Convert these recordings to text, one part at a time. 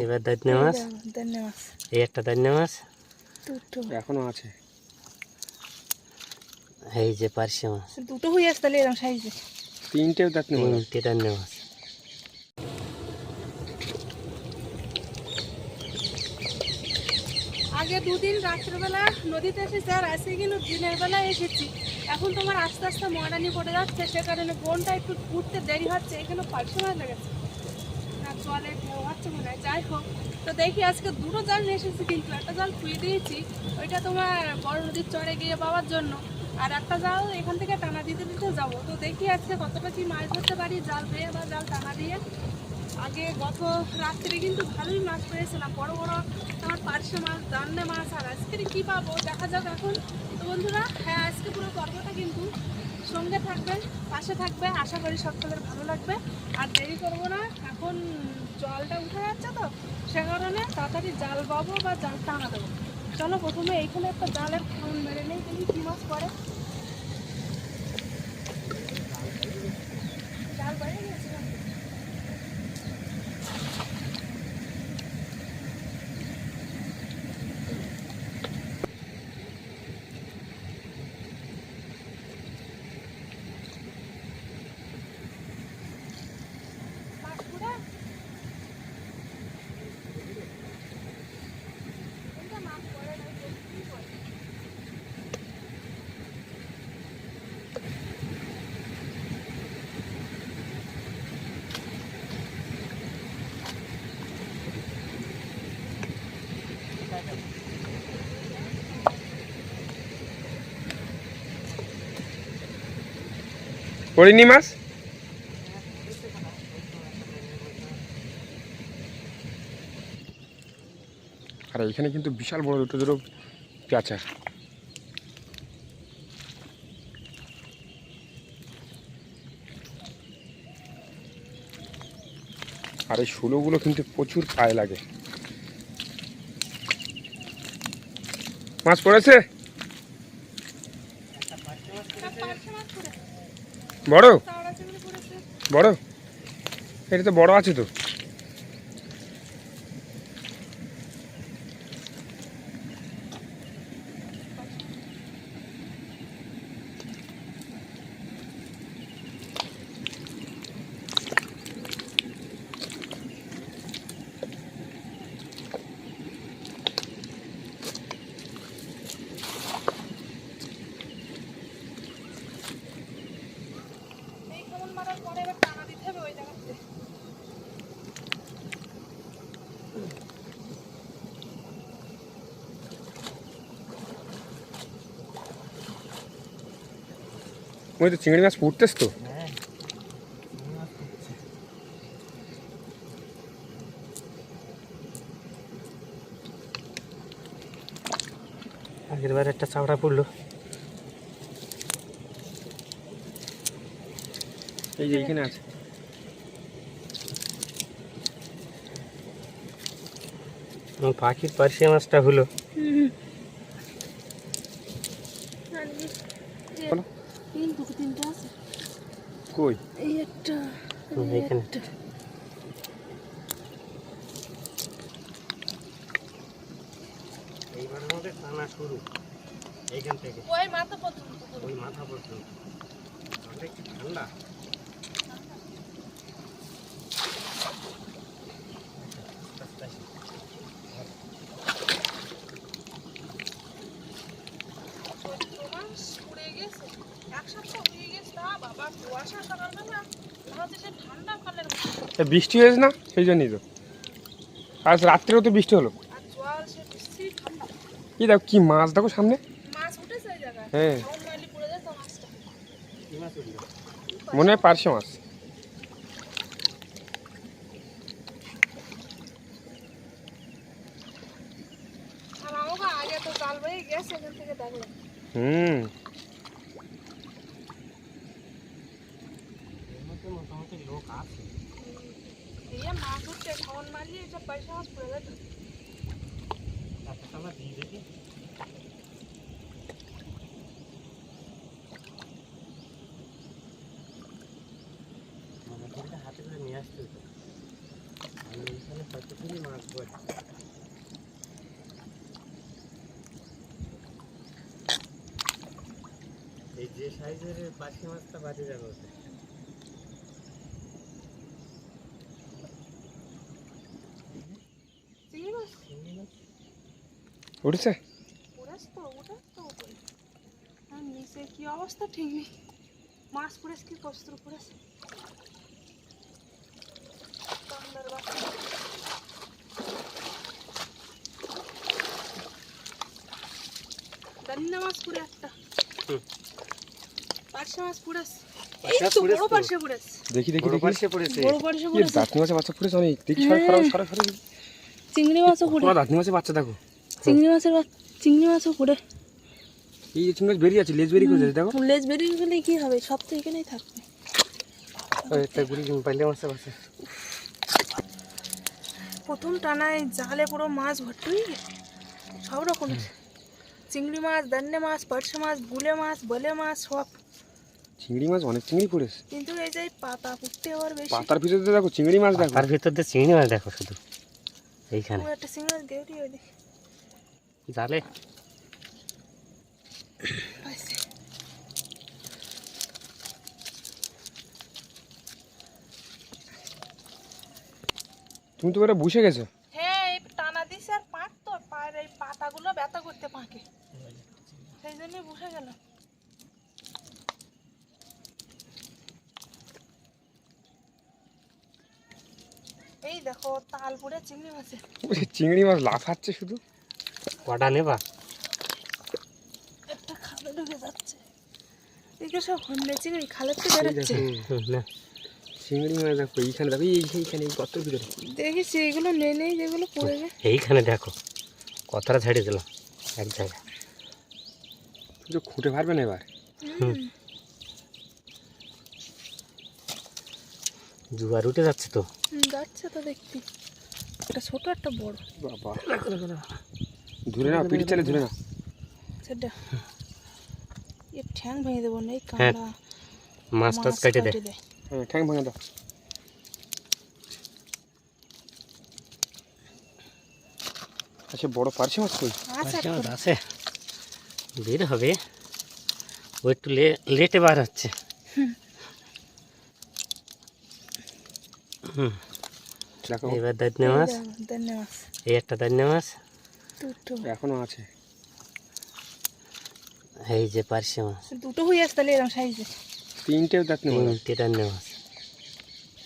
এবার দাঁতনে মাছ, এই একটা দাঁতনে মাছ এখনো আছে। এই যে পার্শে মাছ, দুটো হয়ে আসছে তাহলে এরকম সাইজে। তিনটে দাঁতনে মাছ। তিনটে দাঁতনে মাছ। আগে দুদিন রাত্রেবেলা নদীতে এসেছি আর আজকে কিন্তু দিনের বেলা এসেছি। এখন তোমার আস্তে আস্তে ময়দানি পড়ে যাচ্ছে, সে কারণে বোনটা একটু ঘুরতে দেরি হচ্ছে। এখানে পার্শে মাছ লেগেছে না, জলে ঢেউ হচ্ছে মনে হয়। যাই হোক, তো দেখি আজকে দুটো জাল নিয়ে এসেছি, কিন্তু একটা জাল খুঁয়ে দিয়েছি, ওইটা তোমার বড় নদীর চরে গিয়ে পাওয়ার জন্য। আর একটা জাল এখান থেকে টানা দিতে দিতে যাবো। তো দেখি আজকে কতটা কি মাছ ধরতে পারি জাল বেয়ে বা জাল টানা দিয়ে। আগে গত রাত্রে কিন্তু ভালোই মাছ পেয়েছিলাম, বড় বড় তোমার পার্শে মাছ, দান্নে মাছ। আর আজকে কি পাবো দেখা যাক এখন। তো বন্ধুরা, হ্যাঁ আজকে পুরো পর্বটা কিন্তু সঙ্গে থাকবে, পাশে থাকবে, আশা করি সকলের ভালো লাগবে। আর দেরি করবো না, এখন জলটা উঠে যাচ্ছে, তো সে কারণে তাড়াতাড়ি জাল পাবো বা জাল টানা দেবো। চলো প্রথমে এইখানে একটা জালের খাউন মেরে নেই, দেখি কী মাছ পড়ে। জাল বাইরে গেছে পড়িনি মাছ। আর এখানে কিন্তু বিশাল বড় দুটো দুটো পেঁচা। আর এই শুলোগুলো কিন্তু প্রচুর পায়ে লাগে। মাছ পড়েছে বড় বড়, এটা তো বড় আছে তো। ওই তো চিংড়ি মাছ ফুটতেছ তো। আগের বার একটা চাওড়া পড়লো। এই যে এইখানে আছে। পাখির পার্শে মাছটা হলো। কই এই একটা, এখানে এইবার আমাদের টানা শুরু এইখান থেকে ওই মাথা পর্যন্ত, ওই মাথা পর্যন্ত। একটু ঠান্ডা, বৃষ্টি হয়েছে না, সেই জন্যই তো। আজ রাত্রেও তো বৃষ্টি হলো। এই দেখো কি মাছ, দেখো সামনে। হ্যাঁ মনে হয় পার্শে মাছ। হুম মোটামুটি লোক আছে। মাছ উঠছে, খাওয়ান মারলে সব পয়সা মাছ পড়ে যেত। আমরা দিয়ে দেখি। হাতে করে নিয়ে আসতে হতো। আমি এখানে কতগুলি মাছ বলি। এই যে সাইজের পাখি মাছটা বাড়ি যাবে ওতে। চিংড়ি মাছ উঠেছে? পুরাস তো উপরে। আর নিচে কি অবস্থা ঠিক নেই। মাছ পুরাস কি কষ্ট পুরাস। কামড়ার বাচ্চা। দান্না মাছ পুরে একটা। পার্শে মাছ পুরাস। এই তো বড় পার্শে পুরাস। দেখি দেখি বড় দেখি। পার্শে পড়েছে। বড় পার্শে কি পুরাস। দাঁতনি মাছের বাচ্চা পড়েছে অনেক। দেখি সরে সরে সরে সরে। চিংড়ি মাছও পুরে। পুরো দাঁতনি মাছের বাচ্চা দেখো। চিংড়ি মাছও পুরে। এই যে চিংড়ি মাছ বেরিয়ে আছে, লেজ বেরিয়ে গেছে দেখো। লেজ বেরিয়ে গেলে কি হবে? সব তো এখানেই থাকবে। একটা গুলি পাইলে মাছের বাচ্চা। প্রথম টানায় জালে পুরো মাছ ভর্তি হয়ে গেছে। সব রকমের চিংড়ি মাছ, দান্নে মাছ, পার্শে মাছ, গুলে মাছ, বলে মাছ সব। চিংড়ি মাছ অনেক চিংড়ি পড়েছে। কিন্তু এই যে পাতা পুঁততে আবার বেশি। পাতার ভিতরে দেখো চিংড়ি মাছ দেখো। তার ভিতর দিয়ে চিংড়ি মাছ দেখো শুধু এইখানে ও একটা চিংড়ি মাছ গেউটি ওই দেখি জালে। পাইছে। তুমি তো এবারে বসে গেছো। হ্যাঁ এই টানা দিছে আর পাক তো পায়ের এই পাতাগুলো ব্যথা করতে পাকে, সেই জন্যই বসে গেলাম। এই দেখো তাল পুড়ে চিংড়ি মাছে। চিংড়ি মাছ লাফাচ্ছে শুধু। কটা নেবা? একটা খালে ঢুকে যাচ্ছে। এদিকে সব হন্যে চিংড়ি খালের তো বেরোচ্ছে। না চিংড়ি মাছ দেখো এইখানে দেখো, এইখানে এই গর্তের ভিতরে। দেখিস এগুলো নেই যেগুলো পড়ে যায়। এইখানে দেখো কতটা ঝাড়িয়ে দিলাম এক জায়গায়। তুমি তো খুঁটে পারবে না এবার। জুয়ার উঠে যাচ্ছে তো। যাচ্ছে তো দেখতে। একটা ছোট একটা বড়। বাবা ধরে নাও, পিঠে চালে ধরে নাও। সেটা এর ঠ্যাং ভেঙে দেবো না, এই কাঁড়া মাছ টাছ কেটে দে। হ্যাঁ ঠ্যাং ভাঙা দাও। আচ্ছা বড় পার্শে মাছ কই? আচ্ছা পার্শে মাছ আছে, বের হবে। ও একটু লেটে বার হচ্ছে। দেখো এবার দাঁতনে মাছ, দান্নে মাছ এই একটা দাঁতনে মাছ, দুটো এখনো আছে। এই যে পার্শে মাছ, দুটো হয়ে আসছে তাহলে এরকম সাইজে। তিনটেও দাঁত নেই। তিনটে দাঁতনে মাছ।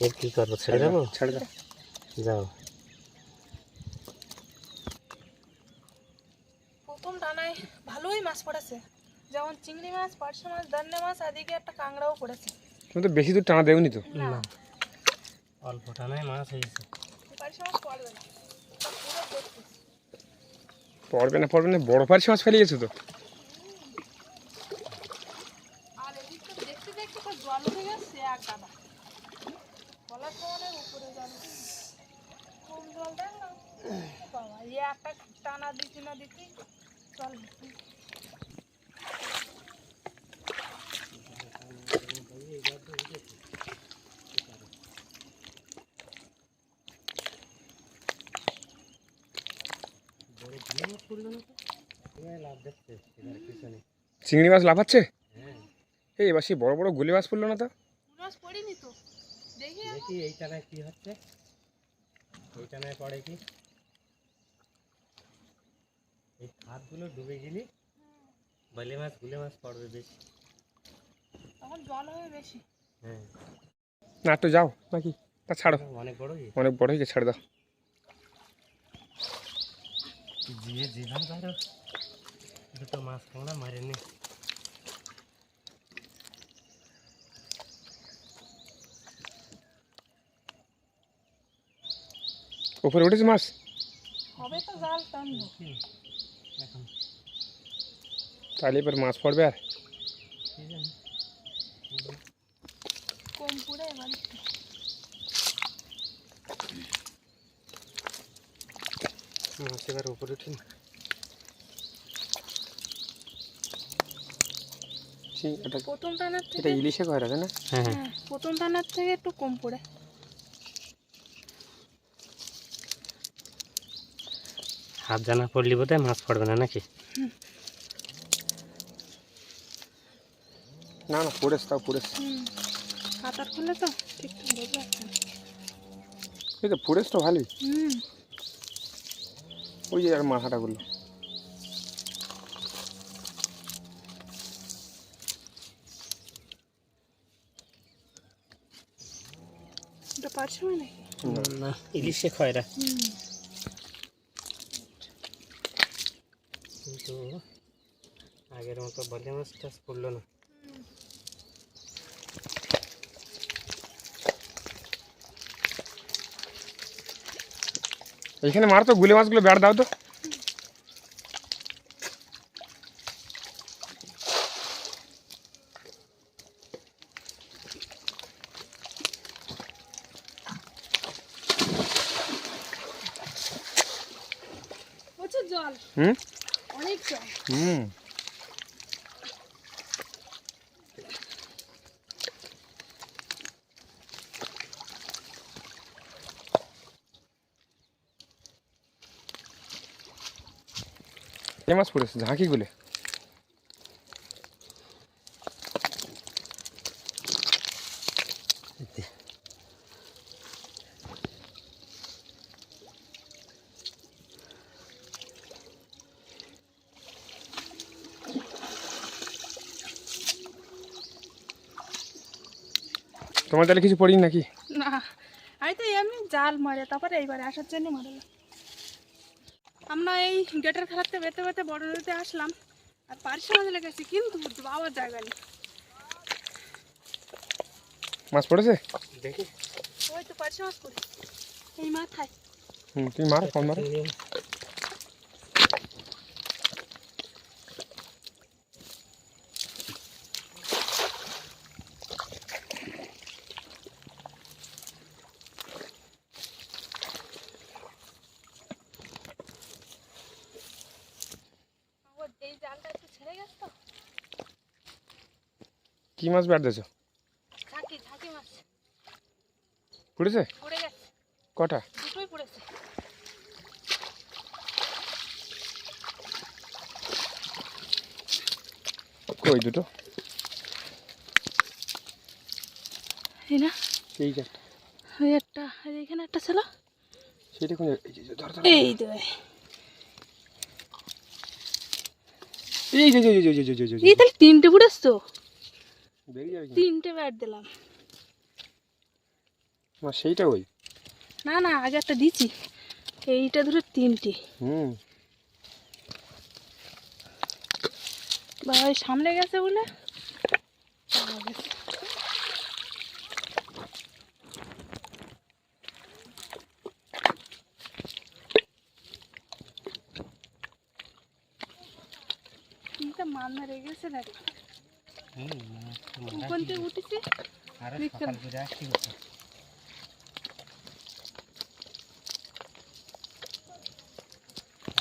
এর কি করবো, ছেড়ে দেবো? ছেড়ে দাও। যাও। প্রথম টানায় ভালোই মাছ পড়েছে, যেমন চিংড়ি মাছ, পার্শে মাছ, দান্নে মাছ, এদিকে একটা কাঁকড়াও পড়েছে। তুমি তো বেশি দূর টানা দেওনি তো। না অল্প টানায় মাছ হয়েছে। পার্শে মাছ পড়বে না, এটা পুরো দেখতে। পড়বে না, বড় পার্শে মাছ ফেলে গেছো তো। আর এদিকটা দেখতে দেখতে তো জল উঠে গেছে এক গাদা। গলার সমানের উপরে জল উঠে গেছে। কম জল দেন না বাবা, একটা টানা দিতে না দিতে জল ভর্তি। চিংড়ি মাছ লাফাচ্ছে। এই এবার সেই বড় বড় গুলি মাছ পড়লো না তো। মাছ পড়িনি তো, দেখি দেখি এই টানায় কি হচ্ছে, এই টানায় পড়ে কি। এই হাতগুলো ডুবে গেলি বলে মাছ গুলে মাছ পড়বে বেশি। তখন জল হবে বেশি। হ্যাঁ না একটু যাও নাকি, তা ছাড়ো। অনেক বড় অনেক বড় হয়ে গেছে, ছাড়ে দাও। যে যেখান পারো দুটো মাছ কাঁকড়া মারে নে। উপরে উঠেছে মাছ। হবে তো জাল টানবো। এখন তাহলে এবার মাছ পড়বে। আর কি জানি কম পুড়ে এবার মাছ এবার উপরে উঠি। প্রথম টানার থেকে এটা ইলিশে কয় রাখে না। হ্যাঁ হ্যাঁ, প্রথম টানার থেকে একটু কম পড়ে। হাত জানা পড়লি বোধহয় মাছ পড়বে না নাকি? না না পড়েছে, তাও পড়েছে। কাতার খুলে তো ঠিকঠাক বোঝা যাচ্ছে না। এই তো পড়েছে তো ভালোই। হুম, ওই যে আর মাথাটা করলো। এটা পারছো নাকি? না, ইলিশে খয়রা। কিন্তু আগের মতো বলে মাছ টাছ পড়লো না। এখানে মার তো, গুলে মাছগুলো বেড় দাও তো। প্রচুর জল, হুম অনেক জল। হুম এ মাছ পড়েছে ঝাঁকি গুলে। তোমার তাহলে কিছু পড়িনি নাকি? না, আমি তো এমনি জাল মারে, তারপরে এইবারে আসার জন্য মারলাম। আমরা এই গেটের খেলাতে বেতে বেতে বড় নদীতে আসলাম, আর পার্শে মাছ লেগেছি, কিন্তু বাবার জায়গা নেই। মাছ পড়েছে? দেখি ওই তো পার্শে মাছ পড়ে এই মাথায়। তুমি মারো, কম মারো। এই জালটা একটু ছেড়ে গেছে তো। কি মাছ বেড় দিয়েছো? ঝাঁকি ঝাঁকি মাছ পড়েছে? পড়ে গেছে, কটা? দুটোই পড়েছে। কই দুটো? এই না, এই যে ওই একটা, আর এখানে একটা ছিল। সেটা কোন জায়গায়? এই যে, ধর ধর। এই দে, এই যে যে যে যে যে যে এই তাহলে তিনটে পড়েছ তো। বেরিয়ে যাবে কি? তিনটে ব্যাট দিলাম। না সেইটা ওই। না না, আগে একটা দিছি, এইটা ধরে তিনটে। হুম বা ওই সামনে গেছে বলে পাওয়া গেছে। তিনটা মান্না রেগেছে নাকি? ওখান থেকে উঠেছে। আরে দেখতে সকাল করে আসছি হতো।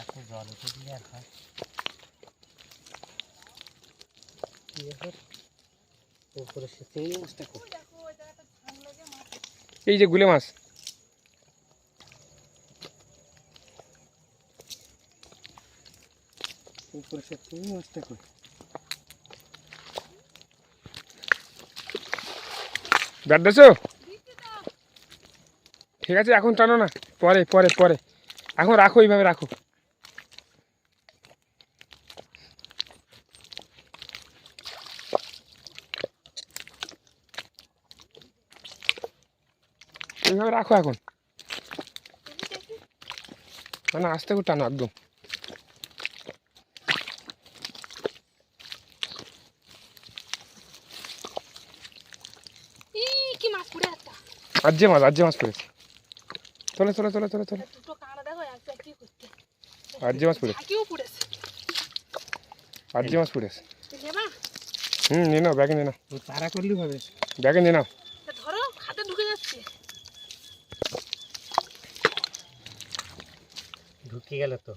এত জল উঠে দিলে আর হয়? কি ব্যাপার? উপরে সে চিংড়ি মাছটা কই? দেখো ওই জায়গাটা ধান লাগে মাছ। এই যে গুলে মাছ। উপরে সে চিংড়ি মাছটা কই? বেড় দিয়েছো? ঠিক আছে, এখন টানো না, পরে পরে পরে। এখন রাখো, এইভাবে রাখো। এইভাবে রাখো এখন। মানে আস্তে করে টানো একদম। কি মাছ পড়ে একটা, আজ্জে মাছ পড়েছে। তোলে তোলে তোলে তোলে তোলে। দুটো কাঁড়া দেখো একটা কি করতে। আজ্জে মাছ পড়েছে। ঝাঁকিও পড়েছে। আজ্জে মাছ পড়েছে। নেবা নিয়ে নাও, ব্যাগে নিয়ে নাও। তারা করলেই হবে। ব্যাগে নিয়ে নাও। ধরো, খাতে ঢুকে যাচ্ছে। ঢুকে গেল তো।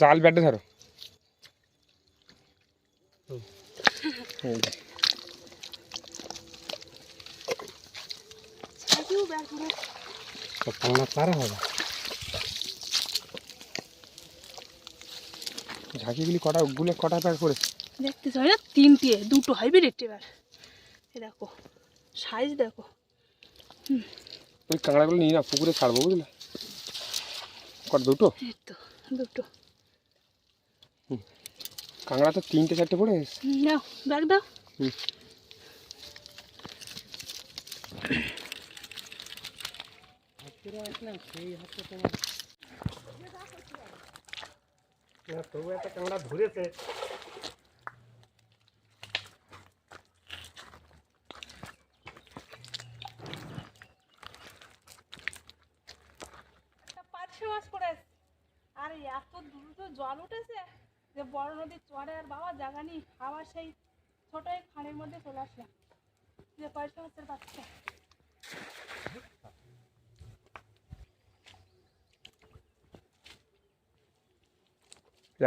জাল ব্যাটে ধরো। হুম। এই যে। ঝাঁকিও বের করে। তো পাওনা পারা হবে। ঝাঁকিগুলি কটা প্যাক করে? দেখতে চাই না, 3টে, 2টো হাইব্রিড এবার। এ দেখো সাইজ দেখো। ওই কাঁকড়াগুলো নিয়ে না পুকুরে ছাড়বো, বুঝলে? কটা? 2টো? এই তো 2টো। কাঁকড়া তো 3টে 4টে পড়ে গেছে। নাও ব্যাগ দাও। তবু একটা কাঁকড়া ধরেছে। পার্শে মাছ পড়েছে, আর এত দ্রুত জল উঠেছে যে বড় নদীর চড়ে আর বাবা জায়গা নেই। আবার সেই ছোট এই খাঁড়ির মধ্যে চলে আসলাম, যে পার্শে মাছের বাচ্চা।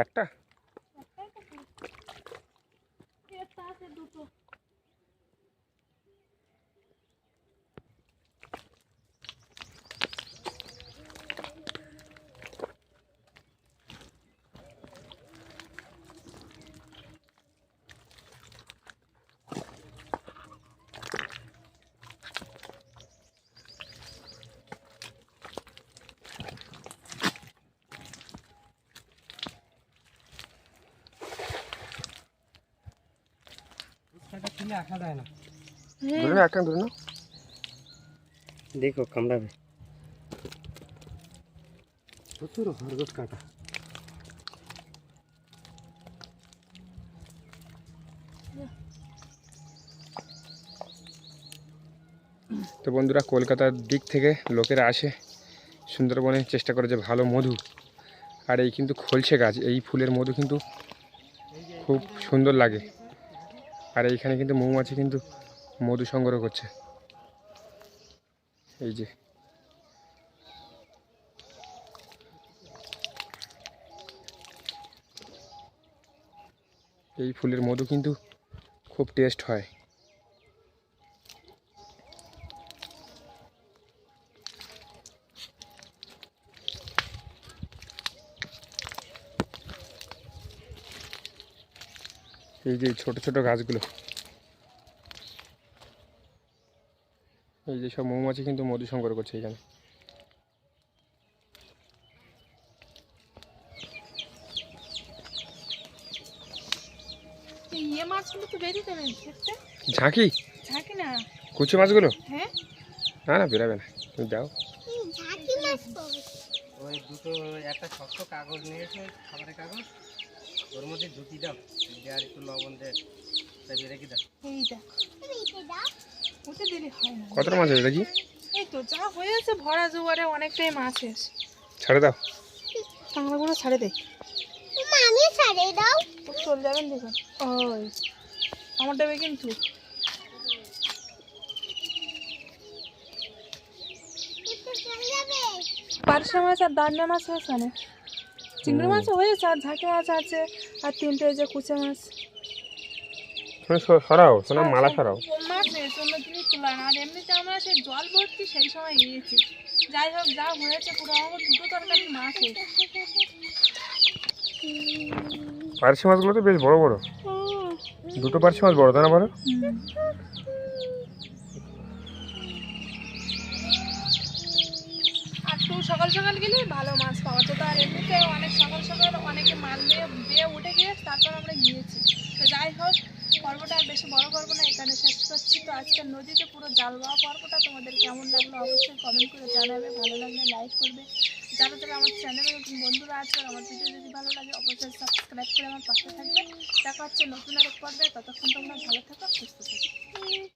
একটা একটাই তো পুরো। একটা আছে, 2টো। আসা যায় না। ধরে না, একটা ধরে না। দেখো কামড়াবে, প্রচুর হরগট কাঁটা। তো বন্ধুরা, কলকাতার দিক থেকে লোকেরা আসে সুন্দরবনে, চেষ্টা করে যে ভালো মধু। আর এই কিন্তু খলসে গাছ, এই ফুলের মধু কিন্তু খুব সুন্দর লাগে। আর এইখানে কিন্তু মৌমাছি কিন্তু মধু সংগ্রহ করছে। এই যে এই ফুলের মধু কিন্তু খুব টেস্ট হয়। এই যে ছোট ছোট গাছগুলো, এই যে সব মৌমাছি কিন্তু মধু সংগ্রহ করছে এখানে। ইয়ে মাছগুলো তো বেরিয়ে যাবে দেখতে। ঝাঁকি ঝাঁকি না, কুচি মাছগুলো? হ্যাঁ না না, বেরাবে না, তুমি যাও। ওই 2টো, একটা শক্ত কাগজ নিয়েছে, খাবারের কাগজ, ওর মধ্যে ঢুকি দাও, আর একটু লবণ দে, তাই রেখে দাও। এই দেখ, ওতে দিলে হয় না। কতটা মাছ আছে দেখি? এই তো যা হয়েছে, ভরা জোয়ারে অনেকটাই মাছ এসে। ছাড়ে দাও। কাঁকড়াগুলো ছাড়ে দে। আমি ছাড়ে দাও। চলে যাবেন দেখুন। ওই আমার দেবে কিন্তু। পার্শে মাছ আর দান্ডা মাছ হয়েছে না, চিংড়ি মাছও হয়েছে, আর ঝাঁকি মাছ আছে, আর 3টে যে কুচে মাছ। সরাও, শোনা মালা সরাও। মাছ হয়েছে অন্য জিনিস তুলনা, আর এমনিতে আমরা সেই জল ভর্তি সেই সময় গিয়েছি। যাই হোক, যা হয়েছে পুরো আমার 2টো তরকারি মাছ হয়েছে। পার্শে মাছগুলো তো বেশ বড় বড়, 2টো পার্শে মাছ বড়, তাই না? বড়। আর একটু সকাল সকাল গেলে ভালো মাছ পাওয়া যেত, আর এমনিতে অনেক সকাল সকাল অনেকে মাছ দিয়ে উঠে গিয়ে তারপর আমরা গিয়েছি। তো যাই হোক, পর্বটা আর বেশি বড় করবো না, এখানে শেষ করছি। তো আজকের নদীতে পুরো জাল দেওয়া পর্বটা তোমাদের কেমন লাগলো অবশ্যই কমেন্ট করে জানাবে, ভালো লাগলে লাইক করবে। যারা যারা আমার চ্যানেলে নতুন বন্ধুরা আছে, আমার ভিডিও যদি ভালো লাগে অবশ্যই সাবস্ক্রাইব করে আমার পাশে থাকবে। দেখা হচ্ছে নতুন আরেক পর্বে, ততক্ষণ তোমরা ভালো থাকো, সুস্থ থাকো।